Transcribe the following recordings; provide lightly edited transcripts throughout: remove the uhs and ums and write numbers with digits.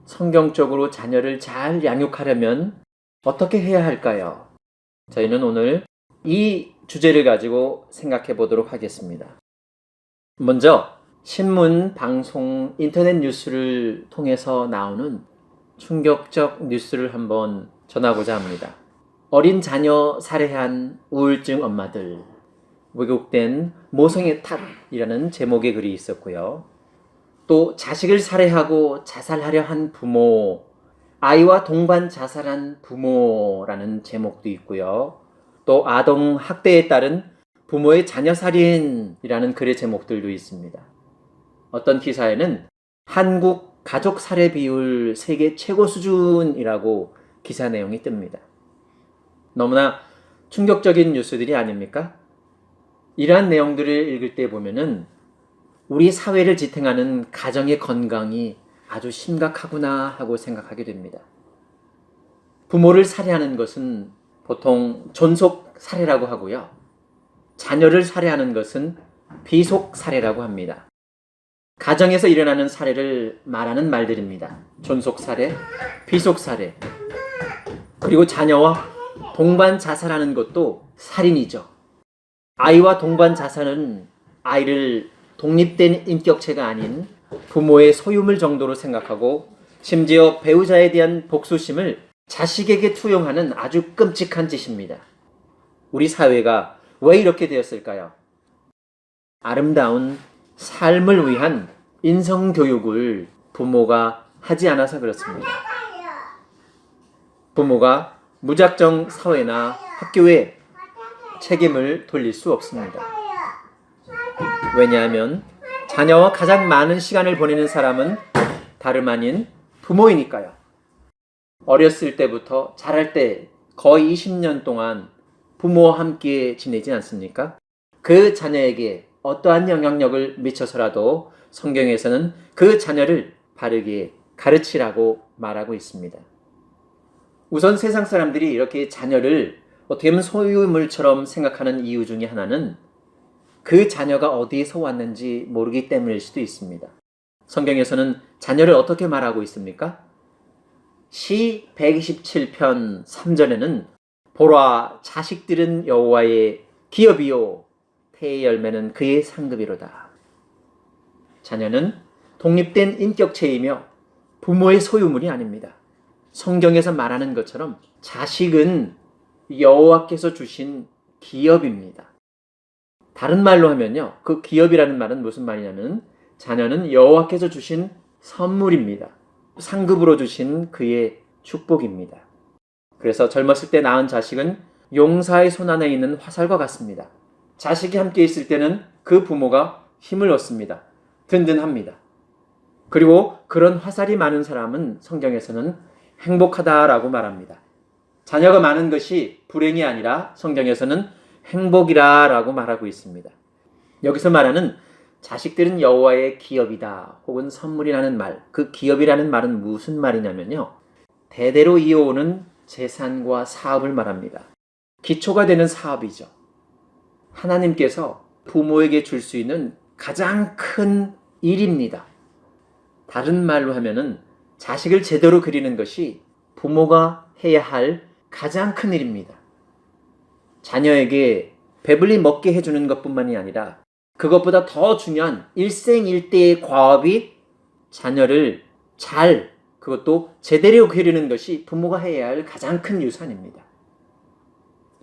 성경적으로 자녀를 잘 양육하려면 어떻게 해야 할까요? 저희는 오늘 이 주제를 가지고 생각해 보도록 하겠습니다. 먼저 신문, 방송, 인터넷 뉴스를 통해서 나오는 충격적 뉴스를 한번 전하고자 합니다. 어린 자녀 살해한 우울증 엄마들, 왜곡된 모성애 탓이라는 제목의 글이 있었고요. 또 자식을 살해하고 자살하려 한 부모, 아이와 동반 자살한 부모라는 제목도 있고요. 또 아동 학대에 따른 부모의 자녀 살인이라는 글의 제목들도 있습니다. 어떤 기사에는 한국 가족 살해 비율 세계 최고 수준이라고 기사 내용이 뜹니다. 너무나 충격적인 뉴스들이 아닙니까? 이러한 내용들을 읽을 때 보면은 우리 사회를 지탱하는 가정의 건강이 아주 심각하구나 하고 생각하게 됩니다. 부모를 살해하는 것은 보통 존속 살해라고 하고요. 자녀를 살해하는 것은 비속 살해라고 합니다. 가정에서 일어나는 살해를 말하는 말들입니다. 존속 살해, 비속 살해. 그리고 자녀와 동반 자살하는 것도 살인이죠. 아이와 동반 자살은 아이를 독립된 인격체가 아닌 부모의 소유물 정도로 생각하고 심지어 배우자에 대한 복수심을 자식에게 투영하는 아주 끔찍한 짓입니다. 우리 사회가 왜 이렇게 되었을까요? 아름다운 삶을 위한 인성교육을 부모가 하지 않아서 그렇습니다. 부모가 무작정 사회나 학교에 책임을 돌릴 수 없습니다. 왜냐하면 자녀와 가장 많은 시간을 보내는 사람은 다름 아닌 부모이니까요. 어렸을 때부터 자랄 때 거의 20년 동안 부모와 함께 지내지 않습니까? 그 자녀에게 어떠한 영향력을 미쳐서라도 성경에서는 그 자녀를 바르게 가르치라고 말하고 있습니다. 우선 세상 사람들이 이렇게 자녀를 어떻게 보면 소유물처럼 생각하는 이유 중에 하나는 그 자녀가 어디에서 왔는지 모르기 때문일 수도 있습니다. 성경에서는 자녀를 어떻게 말하고 있습니까? 시 127편 3절에는 보라, 자식들은 여호와의 기업이요 태의 열매는 그의 상급이로다. 자녀는 독립된 인격체이며 부모의 소유물이 아닙니다. 성경에서 말하는 것처럼 자식은 여호와께서 주신 기업입니다. 다른 말로 하면요, 그 기업이라는 말은 무슨 말이냐면 자녀는 여호와께서 주신 선물입니다. 상급으로 주신 그의 축복입니다. 그래서 젊었을 때 낳은 자식은 용사의 손 안에 있는 화살과 같습니다. 자식이 함께 있을 때는 그 부모가 힘을 얻습니다. 든든합니다. 그리고 그런 화살이 많은 사람은 성경에서는 행복하다라고 말합니다. 자녀가 많은 것이 불행이 아니라 성경에서는 행복이라고 말하고 있습니다. 여기서 말하는 자식들은 여호와의 기업이다 혹은 선물이라는 말, 그 기업이라는 말은 무슨 말이냐면요, 대대로 이어오는 재산과 사업을 말합니다. 기초가 되는 사업이죠. 하나님께서 부모에게 줄 수 있는 가장 큰 일입니다. 다른 말로 하면은 자식을 제대로 기르는 것이 부모가 해야 할 가장 큰 일입니다. 자녀에게 배불리 먹게 해주는 것뿐만이 아니라 그것보다 더 중요한 일생일대의 과업이 자녀를 잘, 그것도 제대로 기르는 것이 부모가 해야 할 가장 큰 유산입니다.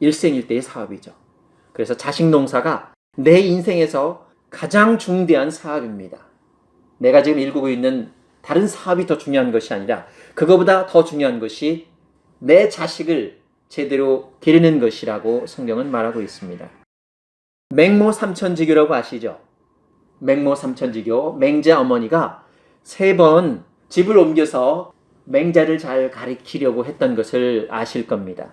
일생일대의 사업이죠. 그래서 자식 농사가 내 인생에서 가장 중대한 사업입니다. 내가 지금 일구고 있는 다른 사업이 더 중요한 것이 아니라 그거보다 더 중요한 것이 내 자식을 제대로 기르는 것이라고 성경은 말하고 있습니다. 맹모 삼천지교라고 아시죠? 맹모 삼천지교, 맹자 어머니가 3번 집을 옮겨서 맹자를 잘 가르치려고 했던 것을 아실 겁니다.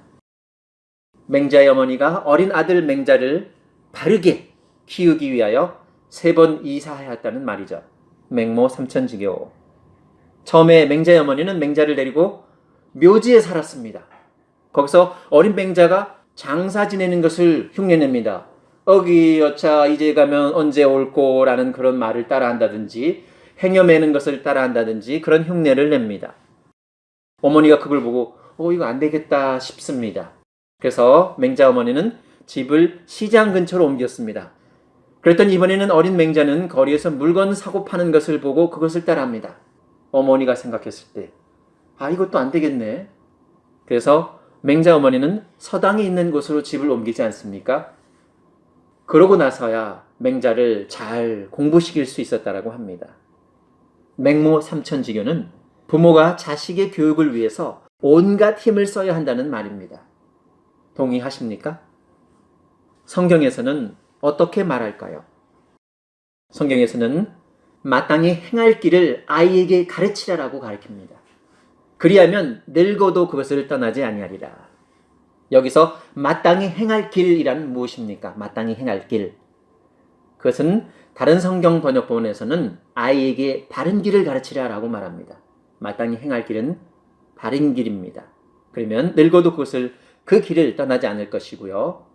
맹자의 어머니가 어린 아들 맹자를 바르게 키우기 위하여 3번 이사하였다는 말이죠. 맹모 삼천지교. 처음에 맹자의 어머니는 맹자를 데리고 묘지에 살았습니다. 거기서 어린 맹자가 장사 지내는 것을 흉내냅니다. 어기 여차 이제 가면 언제 올꼬라는 그런 말을 따라한다든지 행여 매는 것을 따라한다든지 그런 흉내를 냅니다. 어머니가 그걸 보고 이거 안 되겠다 싶습니다. 그래서 맹자 어머니는 집을 시장 근처로 옮겼습니다. 그랬더니 이번에는 어린 맹자는 거리에서 물건 사고 파는 것을 보고 그것을 따라합니다. 어머니가 생각했을 때 이것도 안 되겠네. 그래서 맹자 어머니는 서당이 있는 곳으로 집을 옮기지 않습니까? 그러고 나서야 맹자를 잘 공부시킬 수 있었다라고 합니다. 맹모 삼천지교는 부모가 자식의 교육을 위해서 온갖 힘을 써야 한다는 말입니다. 동의하십니까? 성경에서는 어떻게 말할까요? 성경에서는 마땅히 행할 길을 아이에게 가르치라라고 가르칩니다. 그리하면 늙어도 그것을 떠나지 아니하리라. 여기서 마땅히 행할 길이란 무엇입니까? 마땅히 행할 길. 그것은 다른 성경 번역본에서는 아이에게 바른 길을 가르치라라고 말합니다. 마땅히 행할 길은 바른 길입니다. 그러면 늙어도 그 길을 떠나지 않을 것이고요.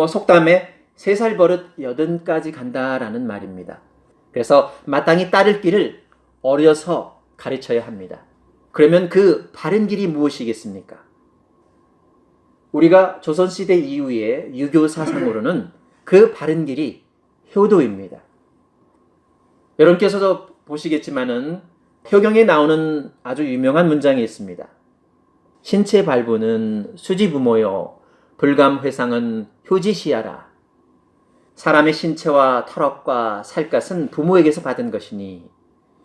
속담에 3살 버릇 80까지 간다라는 말입니다. 그래서 마땅히 따를 길을 어려서 가르쳐야 합니다. 그러면 그 바른 길이 무엇이겠습니까? 우리가 조선시대 이후에 유교 사상으로는 그 바른 길이 효도입니다. 여러분께서도 보시겠지만은 효경에 나오는 아주 유명한 문장이 있습니다. 신체 발부는 수지부모요 불감회상은 효지시하라. 사람의 신체와 털업과 살갗은 부모에게서 받은 것이니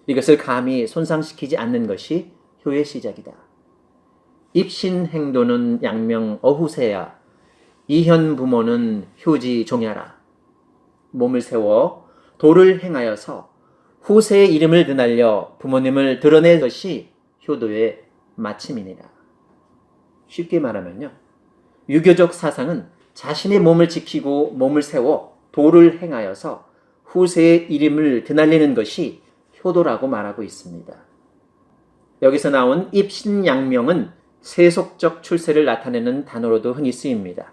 이것을 감히 손상시키지 않는 것이 효의 시작이다. 입신행도는 양명 어후세야. 이현 부모는 효지 종야라. 몸을 세워 도를 행하여서 후세의 이름을 드날려 부모님을 드러낼 것이 효도의 마침이니라. 쉽게 말하면요, 유교적 사상은 자신의 몸을 지키고 몸을 세워 도를 행하여서 후세의 이름을 드날리는 것이 효도라고 말하고 있습니다. 여기서 나온 입신양명은 세속적 출세를 나타내는 단어로도 흔히 쓰입니다.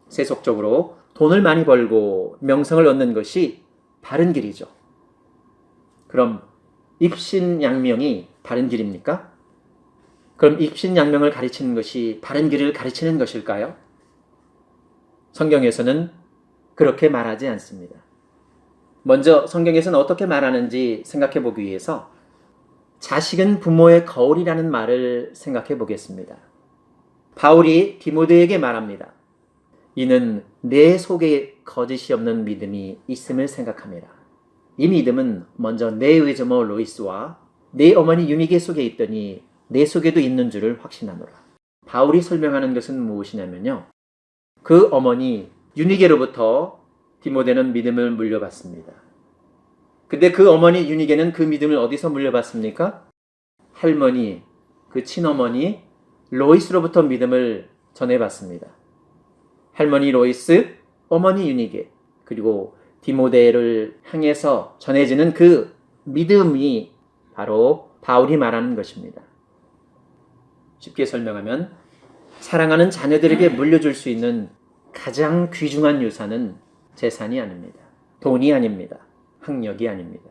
세속적으로 돈을 많이 벌고 명성을 얻는 것이 바른 길이죠. 그럼 입신양명이 바른 길입니까? 그럼 입신양명을 가르치는 것이 바른 길을 가르치는 것일까요? 성경에서는 그렇게 말하지 않습니다. 먼저 성경에서는 어떻게 말하는지 생각해 보기 위해서 자식은 부모의 거울이라는 말을 생각해 보겠습니다. 바울이 디모데에게 말합니다. 이는 내 속에 거짓이 없는 믿음이 있음을 생각합니다. 이 믿음은 먼저 내 외조모 로이스와 내 어머니 유니게 속에 있더니 내 속에도 있는 줄을 확신하노라. 바울이 설명하는 것은 무엇이냐면요, 그 어머니 유니게로부터 디모데는 믿음을 물려받습니다. 근데 그 어머니 유니게는 그 믿음을 어디서 물려받습니까? 할머니, 그 친어머니 로이스로부터 믿음을 전해받습니다. 할머니 로이스, 어머니 유니게, 그리고 디모데를 향해서 전해지는 그 믿음이 바로 바울이 말하는 것입니다. 쉽게 설명하면 사랑하는 자녀들에게 물려줄 수 있는 가장 귀중한 유산은 재산이 아닙니다. 돈이 아닙니다. 학력이 아닙니다.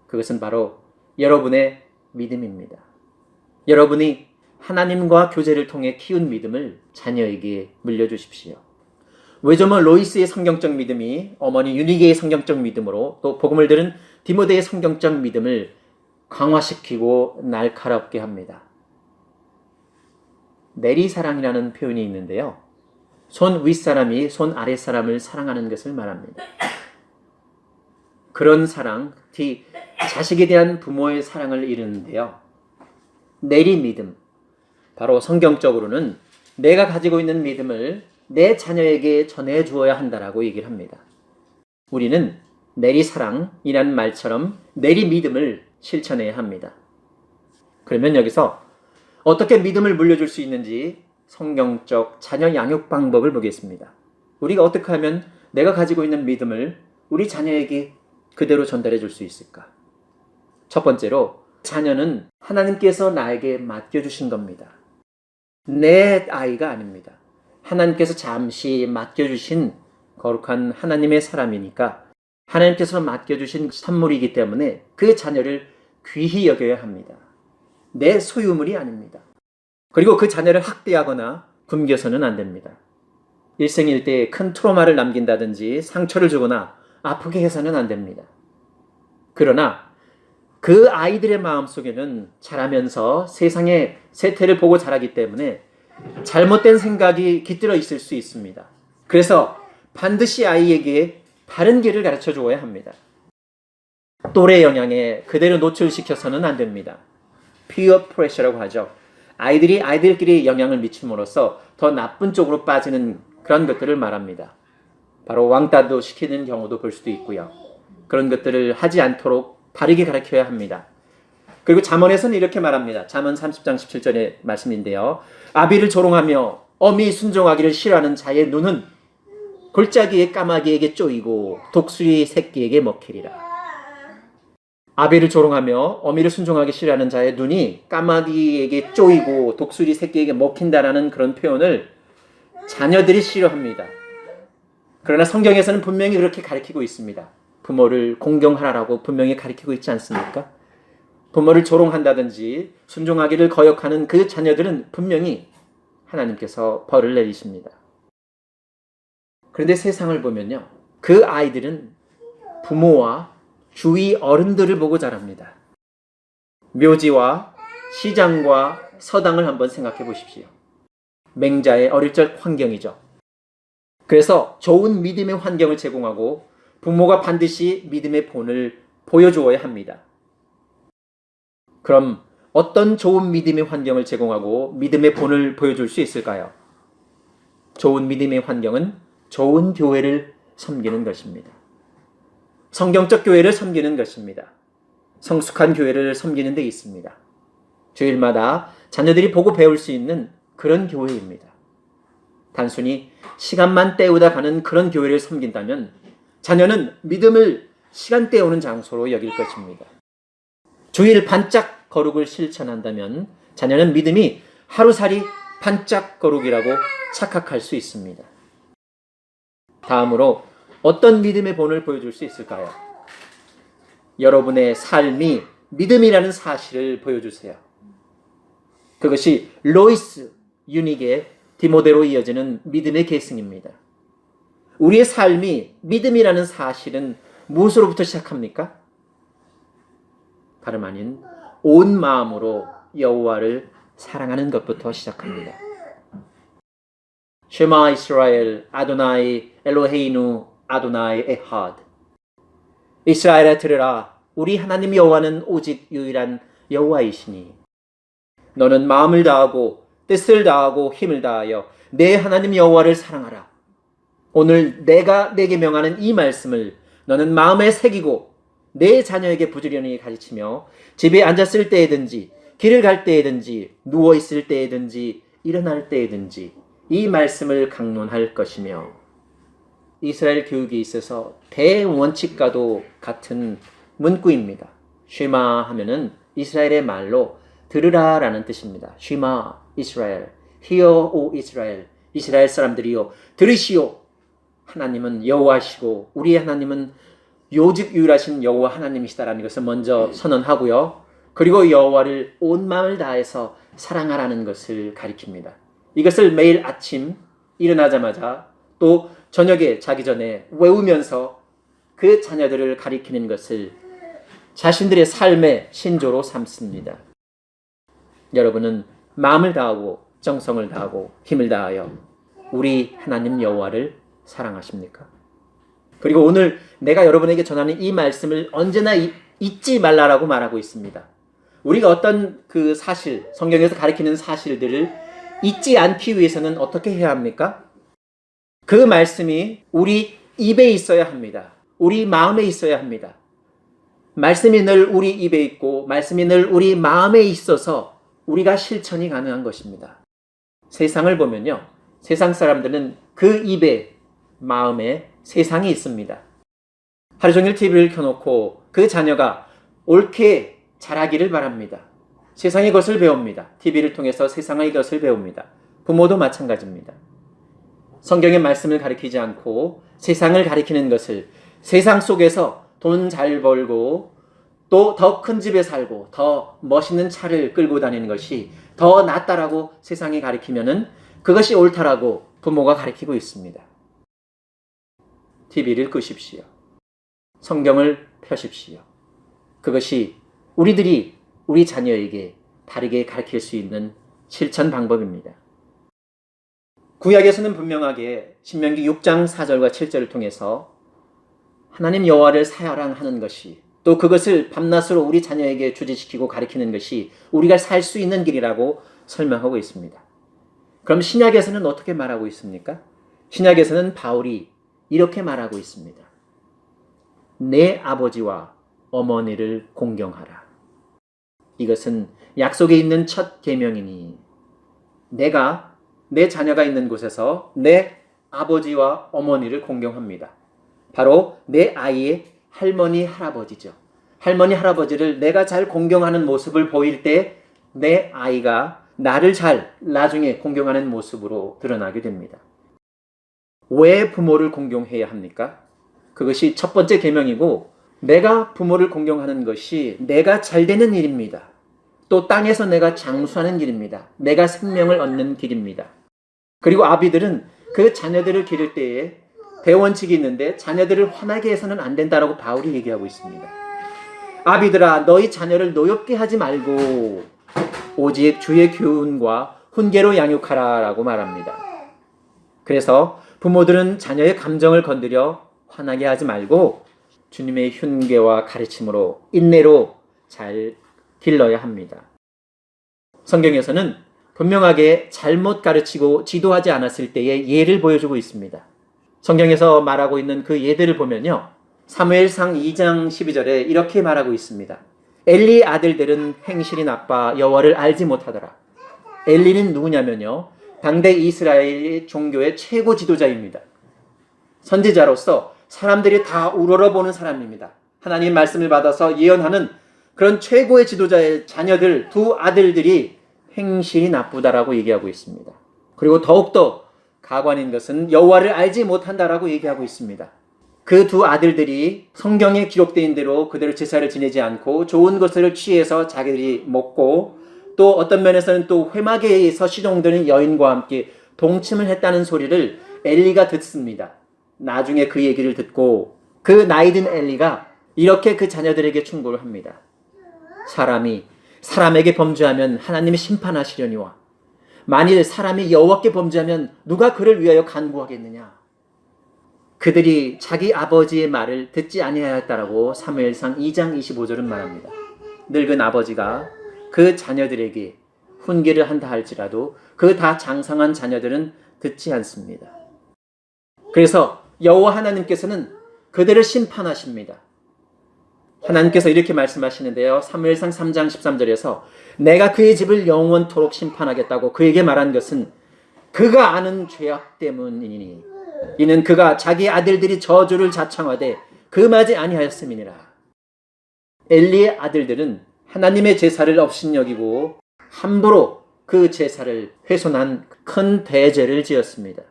그것은 바로 여러분의 믿음입니다. 여러분이 하나님과 교제를 통해 키운 믿음을 자녀에게 물려주십시오. 외조모 로이스의 성경적 믿음이 어머니 유니게의 성경적 믿음으로, 또 복음을 들은 디모데의 성경적 믿음을 강화시키고 날카롭게 합니다. 내리사랑이라는 표현이 있는데요, 손 윗사람이 손 아랫사람을 사랑하는 것을 말합니다. 그런 사랑, 특히 자식에 대한 부모의 사랑을 이루는데요, 내리믿음, 바로 성경적으로는 내가 가지고 있는 믿음을 내 자녀에게 전해 주어야 한다라고 얘기를 합니다. 우리는 내리사랑이라는 말처럼 내리믿음을 실천해야 합니다. 그러면 여기서 어떻게 믿음을 물려줄 수 있는지 성경적 자녀 양육 방법을 보겠습니다. 우리가 어떻게 하면 내가 가지고 있는 믿음을 우리 자녀에게 그대로 전달해 줄 수 있을까? 첫 번째로, 자녀는 하나님께서 나에게 맡겨주신 겁니다. 내 아이가 아닙니다. 하나님께서 잠시 맡겨주신 거룩한 하나님의 사람이니까 하나님께서 맡겨주신 선물이기 때문에 그 자녀를 귀히 여겨야 합니다. 내 소유물이 아닙니다. 그리고 그 자녀를 학대하거나 굶겨서는 안 됩니다. 일생일대에 큰 트로마를 남긴다든지 상처를 주거나 아프게 해서는 안 됩니다. 그러나 그 아이들의 마음속에는 자라면서 세상의 세태를 보고 자라기 때문에 잘못된 생각이 깃들어 있을 수 있습니다. 그래서 반드시 아이에게 바른 길을 가르쳐 주어야 합니다. 또래 영향에 그대로 노출시켜서는 안 됩니다. peer pressure라고 하죠. 아이들이 아이들끼리 영향을 미침으로써 더 나쁜 쪽으로 빠지는 그런 것들을 말합니다. 바로 왕따도 시키는 경우도 볼 수도 있고요. 그런 것들을 하지 않도록 바르게 가르쳐야 합니다. 그리고 잠언에서는 이렇게 말합니다. 잠언 30장 17절의 말씀인데요. 아비를 조롱하며 어미 순종하기를 싫어하는 자의 눈은 골짜기의 까마귀에게 쪼이고 독수리 새끼에게 먹히리라. 아비를 조롱하며 어미를 순종하기 싫어하는 자의 눈이 까마귀에게 쪼이고 독수리 새끼에게 먹힌다라는 그런 표현을 자녀들이 싫어합니다. 그러나 성경에서는 분명히 그렇게 가르치고 있습니다. 부모를 공경하라고 분명히 가르치고 있지 않습니까? 부모를 조롱한다든지 순종하기를 거역하는 그 자녀들은 분명히 하나님께서 벌을 내리십니다. 그런데 세상을 보면요, 그 아이들은 부모와 주위 어른들을 보고 자랍니다. 묘지와 시장과 서당을 한번 생각해 보십시오. 맹자의 어릴 적 환경이죠. 그래서 좋은 믿음의 환경을 제공하고 부모가 반드시 믿음의 본을 보여주어야 합니다. 그럼 어떤 좋은 믿음의 환경을 제공하고 믿음의 본을 보여줄 수 있을까요? 좋은 믿음의 환경은 좋은 교회를 섬기는 것입니다. 성경적 교회를 섬기는 것입니다. 성숙한 교회를 섬기는 데 있습니다. 주일마다 자녀들이 보고 배울 수 있는 그런 교회입니다. 단순히 시간만 때우다 가는 그런 교회를 섬긴다면 자녀는 믿음을 시간 때우는 장소로 여길 것입니다. 주일 반짝 거룩을 실천한다면 자녀는 믿음이 하루살이 반짝 거룩이라고 착각할 수 있습니다. 다음으로 어떤 믿음의 본을 보여줄 수 있을까요? 여러분의 삶이 믿음이라는 사실을 보여주세요. 그것이 로이스 유닉의 디모데로 이어지는 믿음의 계승입니다. 우리의 삶이 믿음이라는 사실은 무엇으로부터 시작합니까? 다름 아닌 온 마음으로 여호와를 사랑하는 것부터 시작합니다. 쉐마 이스라엘 아도나이 엘로헤이누 아도나이 에하드. 이스라엘아 들으라, 우리 하나님 여호와는 오직 유일한 여호와이시니 너는 마음을 다하고 뜻을 다하고 힘을 다하여 내 하나님 여호와를 사랑하라. 오늘 내가 내게 명하는 이 말씀을 너는 마음에 새기고 내 자녀에게 부지런히 가르치며 집에 앉았을 때에든지 길을 갈 때에든지 누워 있을 때에든지 일어날 때에든지 이 말씀을 강론할 것이며, 이스라엘 교육에 있어서 대원칙과도 같은 문구입니다. 쉐마 하면은 이스라엘의 말로 들으라 라는 뜻입니다. 쉐마 이스라엘, Hear O 이스라엘, 이스라엘 사람들이요 들으시오. 하나님은 여호와시고 우리의 하나님은 요직 유일하신 여호와 하나님이시다라는 것을 먼저 선언하고요. 그리고 여호와를 온 마음을 다해서 사랑하라는 것을 가리킵니다. 이것을 매일 아침 일어나자마자 또 저녁에 자기 전에 외우면서 그 자녀들을 가리키는 것을 자신들의 삶의 신조로 삼습니다. 여러분은 마음을 다하고 정성을 다하고 힘을 다하여 우리 하나님 여호와를 사랑하십니까? 그리고 오늘 내가 여러분에게 전하는 이 말씀을 언제나 잊지 말라라고 말하고 있습니다. 우리가 어떤 그 사실, 성경에서 가리키는 사실들을 잊지 않기 위해서는 어떻게 해야 합니까? 그 말씀이 우리 입에 있어야 합니다. 우리 마음에 있어야 합니다. 말씀이 늘 우리 입에 있고 말씀이 늘 우리 마음에 있어서 우리가 실천이 가능한 것입니다. 세상을 보면요, 세상 사람들은 그 입에, 마음에 세상이 있습니다. 하루 종일 TV를 켜놓고 그 자녀가 옳게 자라기를 바랍니다. 세상의 것을 배웁니다. TV를 통해서 세상의 것을 배웁니다. 부모도 마찬가지입니다. 성경의 말씀을 가리키지 않고 세상을 가리키는 것을, 세상 속에서 돈 잘 벌고 또 더 큰 집에 살고 더 멋있는 차를 끌고 다니는 것이 더 낫다라고 세상에 가리키면은 그것이 옳다라고 부모가 가리키고 있습니다. TV를 끄십시오. 성경을 펴십시오. 그것이 우리들이 우리 자녀에게 바르게 가르칠 수 있는 실천 방법입니다. 구약에서는 분명하게 신명기 6장 4절과 7절을 통해서 하나님 여호와를 사랑하는 것이, 또 그것을 밤낮으로 우리 자녀에게 주지시키고 가르치는 것이 우리가 살 수 있는 길이라고 설명하고 있습니다. 그럼 신약에서는 어떻게 말하고 있습니까? 신약에서는 바울이 이렇게 말하고 있습니다. 내 아버지와 어머니를 공경하라. 이것은 약속에 있는 첫 계명이니 내가 내 자녀가 있는 곳에서 내 아버지와 어머니를 공경합니다. 바로 내 아이의 할머니, 할아버지죠. 할머니, 할아버지를 내가 잘 공경하는 모습을 보일 때 내 아이가 나를 잘 나중에 공경하는 모습으로 드러나게 됩니다. 왜 부모를 공경해야 합니까? 그것이 첫 번째 계명이고, 내가 부모를 공경하는 것이 내가 잘 되는 일입니다. 또 땅에서 내가 장수하는 길입니다. 내가 생명을 얻는 길입니다. 그리고 아비들은 그 자녀들을 기를 때에 대원칙이 있는데 자녀들을 화나게 해서는 안 된다라고 바울이 얘기하고 있습니다. 아비들아, 너희 자녀를 노엽게 하지 말고 오직 주의 교훈과 훈계로 양육하라 라고 말합니다. 그래서 부모들은 자녀의 감정을 건드려 화나게 하지 말고 주님의 훈계와 가르침으로, 인내로 잘 길러야 합니다. 성경에서는 분명하게 잘못 가르치고 지도하지 않았을 때의 예를 보여주고 있습니다. 성경에서 말하고 있는 그 예들을 보면요, 사무엘상 2장 12절에 이렇게 말하고 있습니다. 엘리의 아들들은 행실이 나빠 여호와를 알지 못하더라. 엘리는 누구냐면요, 당대 이스라엘 종교의 최고 지도자입니다. 선지자로서 사람들이 다 우러러보는 사람입니다. 하나님 말씀을 받아서 예언하는 그런 최고의 지도자의 자녀들, 두 아들들이 행실이 나쁘다라고 얘기하고 있습니다. 그리고 더욱더 가관인 것은 여호와를 알지 못한다라고 얘기하고 있습니다. 그 두 아들들이 성경에 기록되어 있는 대로 그대로 제사를 지내지 않고 좋은 것을 취해서 자기들이 먹고, 또 어떤 면에서는 또 회막에서 시종되는 여인과 함께 동침을 했다는 소리를 엘리가 듣습니다. 나중에 그 얘기를 듣고 그 나이든 엘리가 이렇게 그 자녀들에게 충고를 합니다. 사람이 사람에게 범죄하면 하나님이 심판하시려니와 만일 사람이 여호와께 범죄하면 누가 그를 위하여 간구하겠느냐. 그들이 자기 아버지의 말을 듣지 아니하였다라고 사무엘상 2장 25절은 말합니다. 늙은 아버지가 그 자녀들에게 훈계를 한다 할지라도 그 다 장성한 자녀들은 듣지 않습니다. 그래서 여호와 하나님께서는 그들을 심판하십니다. 하나님께서 이렇게 말씀하시는데요, 사무엘상 3장 13절에서 내가 그의 집을 영원토록 심판하겠다고 그에게 말한 것은 그가 아는 죄악 때문이니 이는 그가 자기 아들들이 저주를 자청하되 금하지 아니하였음이니라. 엘리의 아들들은 하나님의 제사를 업신여기고 함부로 그 제사를 훼손한 큰 대죄를 지었습니다.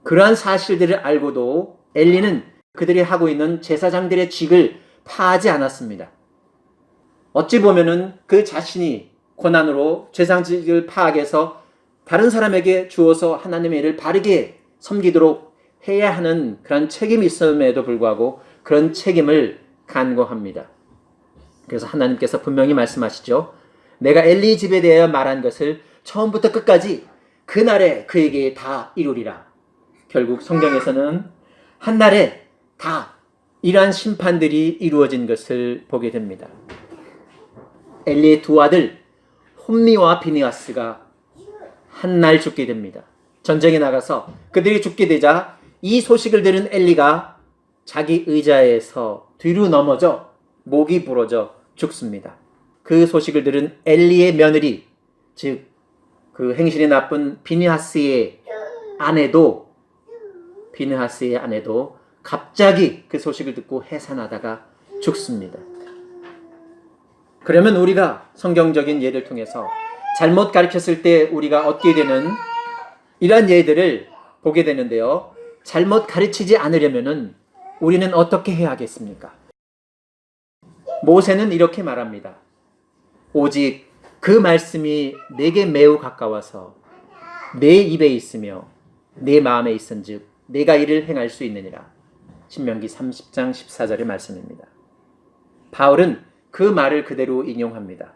그러한 사실들을 알고도 엘리는 그들이 하고 있는 제사장들의 직을 파하지 않았습니다. 어찌 보면은 그 자신이 고난으로 제사장직을 파악해서 다른 사람에게 주어서 하나님의 일을 바르게 섬기도록 해야 하는 그런 책임이 있음에도 불구하고 그런 책임을 간과합니다. 그래서 하나님께서 분명히 말씀하시죠. 내가 엘리 집에 대하여 말한 것을 처음부터 끝까지 그날에 그에게 다 이루리라. 결국 성경에서는 한날에 다 이러한 심판들이 이루어진 것을 보게 됩니다. 엘리의 두 아들 홈리와 비느하스가 한날 죽게 됩니다. 전쟁에 나가서 그들이 죽게 되자 이 소식을 들은 엘리가 자기 의자에서 뒤로 넘어져 목이 부러져 죽습니다. 그 소식을 들은 엘리의 며느리, 즉 그 행실이 나쁜 비느하스의 아내도 갑자기 그 소식을 듣고 해산하다가 죽습니다. 그러면 우리가 성경적인 예를 통해서 잘못 가르쳤을 때 우리가 얻게 되는 이러한 예들을 보게 되는데요. 잘못 가르치지 않으려면은 우리는 어떻게 해야 하겠습니까? 모세는 이렇게 말합니다. 오직 그 말씀이 내게 매우 가까워서 내 입에 있으며 내 마음에 있은즉 내가 이를 행할 수 있느니라. 신명기 30장 14절의 말씀입니다. 바울은 그 말을 그대로 인용합니다.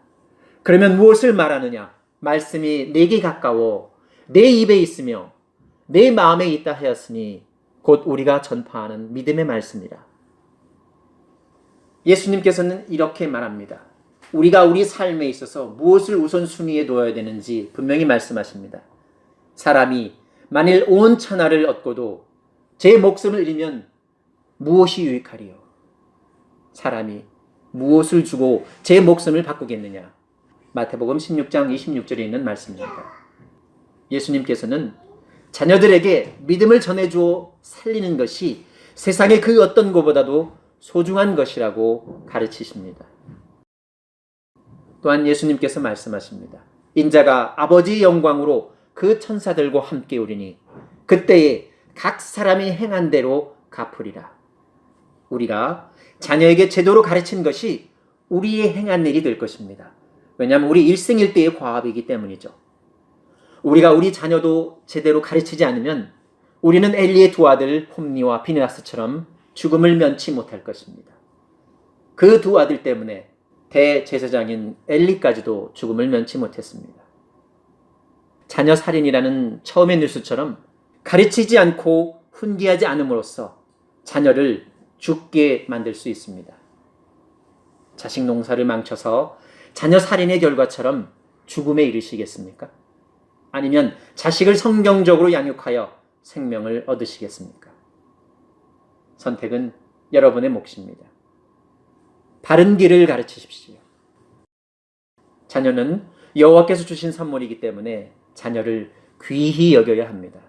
그러면 무엇을 말하느냐? 말씀이 내게 가까워 내 입에 있으며 내 마음에 있다 하였으니 곧 우리가 전파하는 믿음의 말씀이라. 예수님께서는 이렇게 말합니다. 우리가 우리 삶에 있어서 무엇을 우선순위에 놓아야 되는지 분명히 말씀하십니다. 사람이 만일 온 천하를 얻고도 제 목숨을 잃으면 무엇이 유익하리요? 사람이 무엇을 주고 제 목숨을 바꾸겠느냐? 마태복음 16장 26절에 있는 말씀입니다. 예수님께서는 자녀들에게 믿음을 전해주어 살리는 것이 세상의 그 어떤 것보다도 소중한 것이라고 가르치십니다. 또한 예수님께서 말씀하십니다. 인자가 아버지의 영광으로 그 천사들과 함께 오리니 그때에 각 사람이 행한 대로 갚으리라. 우리가 자녀에게 제대로 가르친 것이 우리의 행한 일이 될 것입니다. 왜냐하면 우리 일생일대의 과업이기 때문이죠. 우리가 우리 자녀도 제대로 가르치지 않으면 우리는 엘리의 두 아들 홈니와 비느하스처럼 죽음을 면치 못할 것입니다. 그 두 아들 때문에 대제사장인 엘리까지도 죽음을 면치 못했습니다. 자녀 살인이라는 처음의 뉴스처럼 가르치지 않고 훈계하지 않음으로써 자녀를 죽게 만들 수 있습니다. 자식 농사를 망쳐서 자녀 살인의 결과처럼 죽음에 이르시겠습니까? 아니면 자식을 성경적으로 양육하여 생명을 얻으시겠습니까? 선택은 여러분의 몫입니다. 바른 길을 가르치십시오. 자녀는 여호와께서 주신 선물이기 때문에 자녀를 귀히 여겨야 합니다.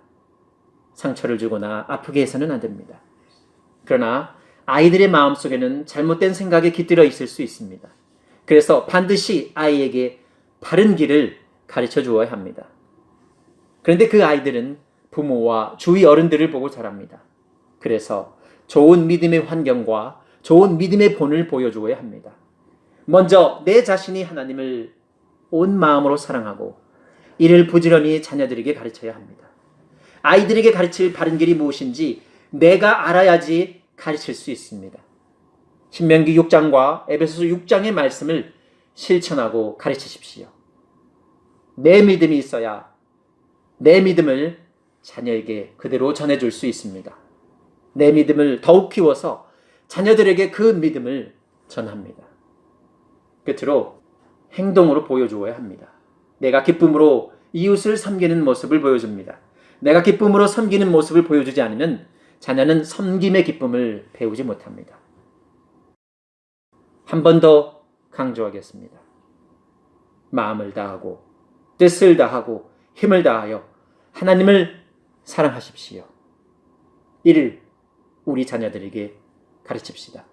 상처를 주거나 아프게 해서는 안 됩니다. 그러나 아이들의 마음속에는 잘못된 생각이 깃들어 있을 수 있습니다. 그래서 반드시 아이에게 바른 길을 가르쳐 주어야 합니다. 그런데 그 아이들은 부모와 주위 어른들을 보고 자랍니다. 그래서 좋은 믿음의 환경과 좋은 믿음의 본을 보여주어야 합니다. 먼저 내 자신이 하나님을 온 마음으로 사랑하고 이를 부지런히 자녀들에게 가르쳐야 합니다. 아이들에게 가르칠 바른 길이 무엇인지 내가 알아야지 가르칠 수 있습니다. 신명기 6장과 에베소서 6장의 말씀을 실천하고 가르치십시오. 내 믿음이 있어야 내 믿음을 자녀에게 그대로 전해줄 수 있습니다. 내 믿음을 더욱 키워서 자녀들에게 그 믿음을 전합니다. 끝으로 행동으로 보여주어야 합니다. 내가 기쁨으로 이웃을 섬기는 모습을 보여줍니다. 내가 기쁨으로 섬기는 모습을 보여주지 않으면 자녀는 섬김의 기쁨을 배우지 못합니다. 한 번 더 강조하겠습니다. 마음을 다하고 뜻을 다하고 힘을 다하여 하나님을 사랑하십시오. 이를 우리 자녀들에게 가르칩시다.